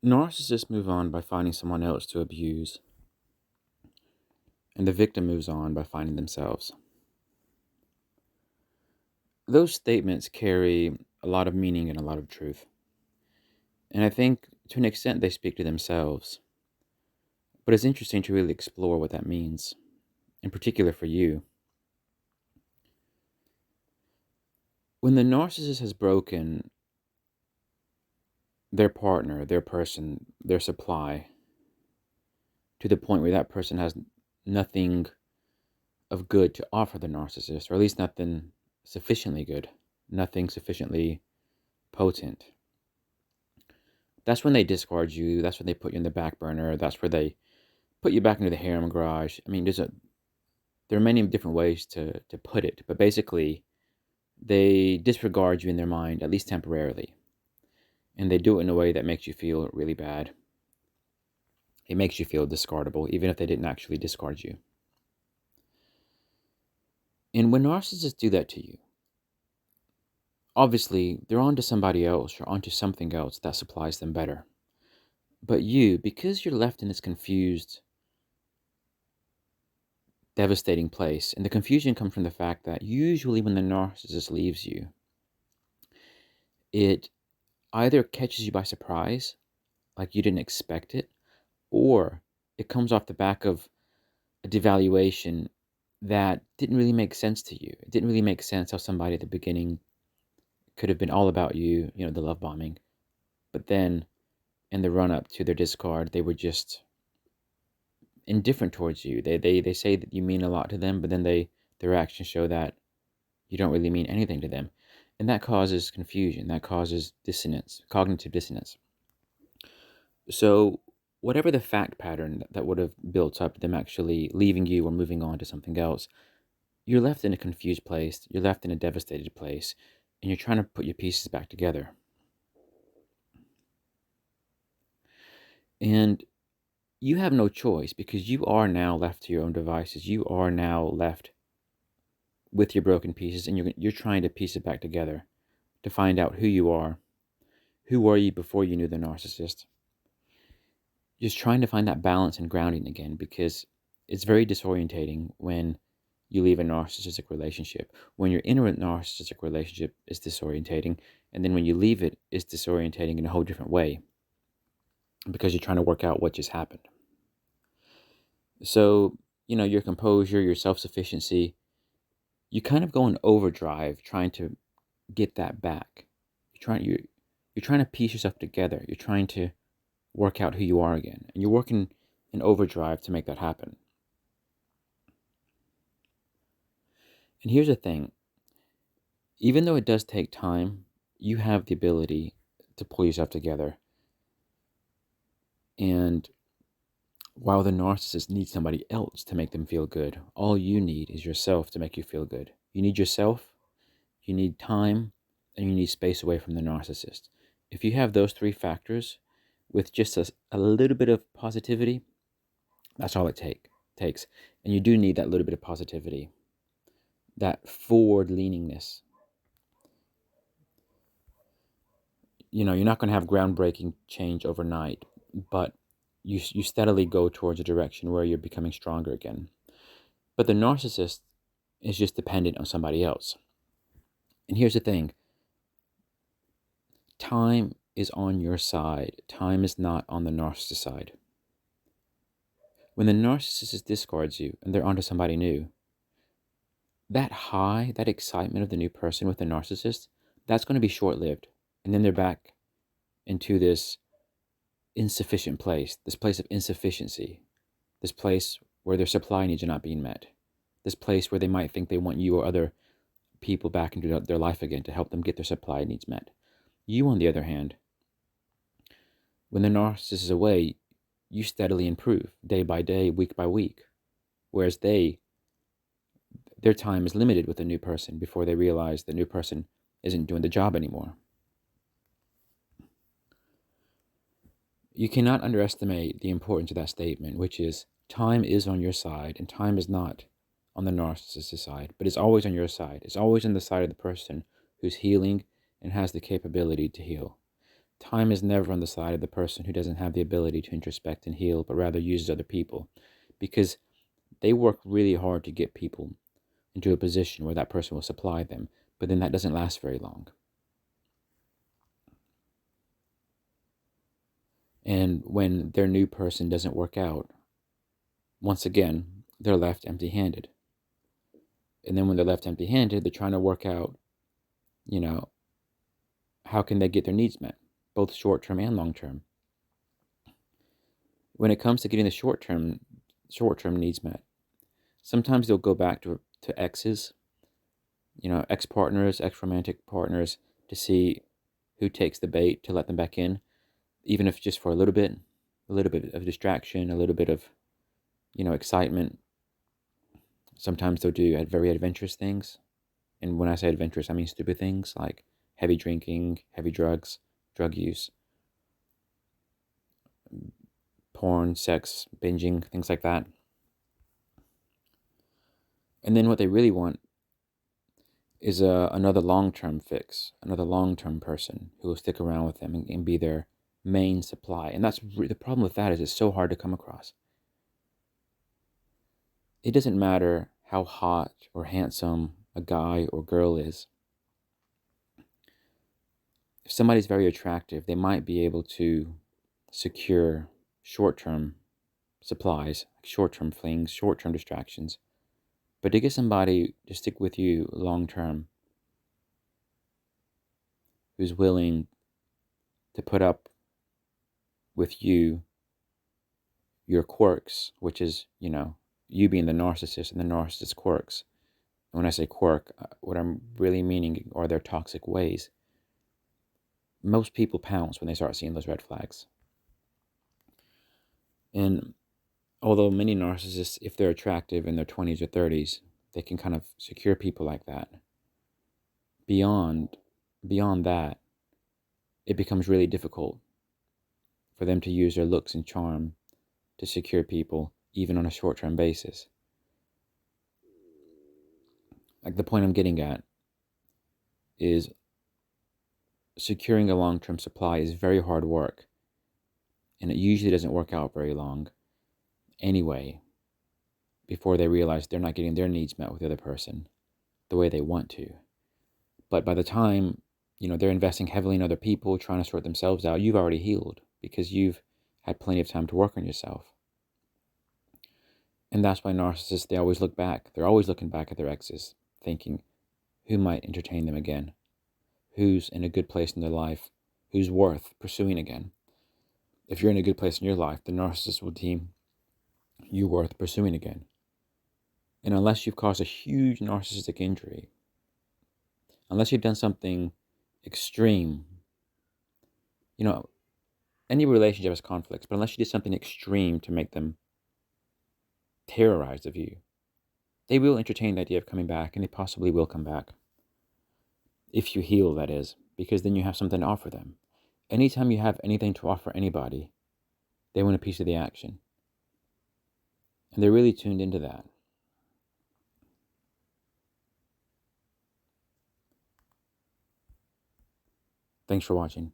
Narcissists move on by finding someone else to abuse, and the victim moves on by finding themselves. Those statements carry a lot of meaning and a lot of truth. And I think to an extent they speak to themselves. But it's interesting to really explore what that means, in particular for you. When the narcissist has broken their partner, their person, their supply, to the point where that person has nothing of good to offer the narcissist, or at least nothing sufficiently good, nothing sufficiently potent. That's when they discard you. That's when they put you in the back burner. That's where they put you back into the harem garage. I mean, there are many different ways to put it, but basically, they disregard you in their mind, at least temporarily. And they do it in a way that makes you feel really bad. It makes you feel discardable, even if they didn't actually discard you. And when narcissists do that to you, obviously, they're onto somebody else or onto something else that supplies them better. But you, because you're left in this confused, devastating place, and the confusion comes from the fact that usually when the narcissist leaves you, it either catches you by surprise, like you didn't expect it, or it comes off the back of a devaluation that didn't really make sense to you. It didn't really make sense how somebody at the beginning could have been all about you, the love bombing. But then in the run up to their discard, they were just indifferent towards you. They say that you mean a lot to them, but then their actions show that you don't really mean anything to them. And that causes confusion, that causes dissonance, cognitive dissonance. So whatever the fact pattern that would have built up them actually leaving you or moving on to something else, you're left in a confused place, you're left in a devastated place, and you're trying to put your pieces back together. And you have no choice because you are now left to your own devices. You are now left with your broken pieces, and you're trying to piece it back together to find out who you are. Who were you before you knew the narcissist? Just trying to find that balance and grounding again, because it's very disorientating when you leave a narcissistic relationship. When you're in a narcissistic relationship, it's disorientating, and then when you leave it, it's disorientating in a whole different way because you're trying to work out what just happened. So, your composure, your self-sufficiency, you kind of go in overdrive trying to get that back. You're trying to piece yourself together. You're trying to work out who you are again. And you're working in overdrive to make that happen. And here's the thing. Even though it does take time, you have the ability to pull yourself together. And while the narcissist needs somebody else to make them feel good, all you need is yourself to make you feel good. You need yourself, you need time, and you need space away from the narcissist. If you have those three factors with just a little bit of positivity, that's all it takes. And you do need that little bit of positivity, that forward leaningness. You're not going to have groundbreaking change overnight, but you steadily go towards a direction where you're becoming stronger again. But the narcissist is just dependent on somebody else. And here's the thing. Time is on your side. Time is not on the narcissist side. When the narcissist discards you and they're onto somebody new, that high, that excitement of the new person with the narcissist, that's going to be short-lived. And then they're back into this insufficient place, this place of insufficiency, this place where their supply needs are not being met, this place where they might think they want you or other people back into their life again to help them get their supply needs met. You, on the other hand, when the narcissist is away, you steadily improve day by day, week by week, whereas their time is limited with a new person before they realize the new person isn't doing the job anymore. You cannot underestimate the importance of that statement, which is time is on your side, and time is not on the narcissist's side, but it's always on your side. It's always on the side of the person who's healing and has the capability to heal. Time is never on the side of the person who doesn't have the ability to introspect and heal, but rather uses other people, because they work really hard to get people into a position where that person will supply them, but then that doesn't last very long. And when their new person doesn't work out, once again, they're left empty-handed. And then when they're left empty-handed, they're trying to work out, you know, how can they get their needs met, both short-term and long-term. When it comes to getting the short-term needs met, sometimes they'll go back to exes, ex-partners, ex-romantic partners, to see who takes the bait to let them back in, even if just for a little bit of distraction, a little bit of, excitement. Sometimes they'll do very adventurous things. And when I say adventurous, I mean stupid things like heavy drinking, heavy drugs, drug use, porn, sex, binging, things like that. And then what they really want is another long-term fix, another long-term person who will stick around with them and be their main supply. And that's the problem with that is it's so hard to come across. It doesn't matter how hot or handsome a guy or girl is. If somebody's very attractive, they might be able to secure short-term supplies, short-term flings, short-term distractions. But to get somebody to stick with you long-term, who's willing to put up with you, your quirks, which is, you being the narcissist and the narcissist's quirks. And when I say quirk, what I'm really meaning are their toxic ways. Most people pounce when they start seeing those red flags. And although many narcissists, if they're attractive in their 20s or 30s, they can kind of secure people like that. Beyond that, it becomes really difficult for them to use their looks and charm to secure people, even on a short-term basis. Like, the point I'm getting at is securing a long-term supply is very hard work, and it usually doesn't work out very long anyway before they realize they're not getting their needs met with the other person the way they want to. But by the time, they're investing heavily in other people, trying to sort themselves out, you've already healed because you've had plenty of time to work on yourself. And that's why narcissists, they always look back. They're always looking back at their exes, thinking, who might entertain them again? Who's in a good place in their life? Who's worth pursuing again? If you're in a good place in your life, the narcissist will deem you worth pursuing again. And unless you've caused a huge narcissistic injury, unless you've done something extreme, any relationship has conflicts, but unless you did something extreme to make them terrorized of you, they will entertain the idea of coming back, and they possibly will come back. If you heal, that is, because then you have something to offer them. Anytime you have anything to offer anybody, they want a piece of the action. And they're really tuned into that. Thanks for watching.